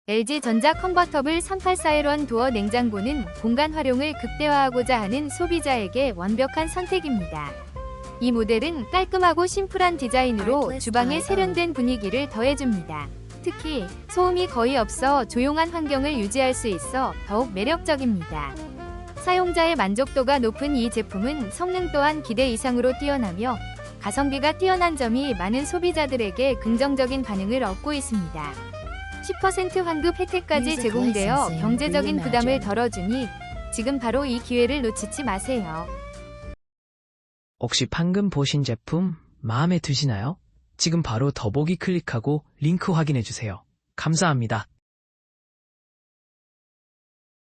LG전자 컨버터블 3841원 도어 냉장고는 공간 활용을 극대화하고자 하는 소비자에게 완벽한 선택입니다. 이 모델은 깔끔하고 심플한 디자인으로 주방에 세련된 분위기를 더해줍니다. 특히 소음이 거의 없어 조용한 환경을 유지할 수 있어 더욱 매력적입니다. 사용자의 만족도가 높은 이 제품은 성능 또한 기대 이상으로 뛰어나며 가성비가 뛰어난 점이 많은 소비자들에게 긍정적인 반응을 얻고 있습니다. 10% 환급 혜택까지 제공되어 경제적인 부담을 덜어주니 지금 바로 이 기회를 놓치지 마세요. 혹시 방금 보신 제품 마음에 드시나요? 지금 바로 더보기 클릭하고 링크 확인해주세요. 감사합니다.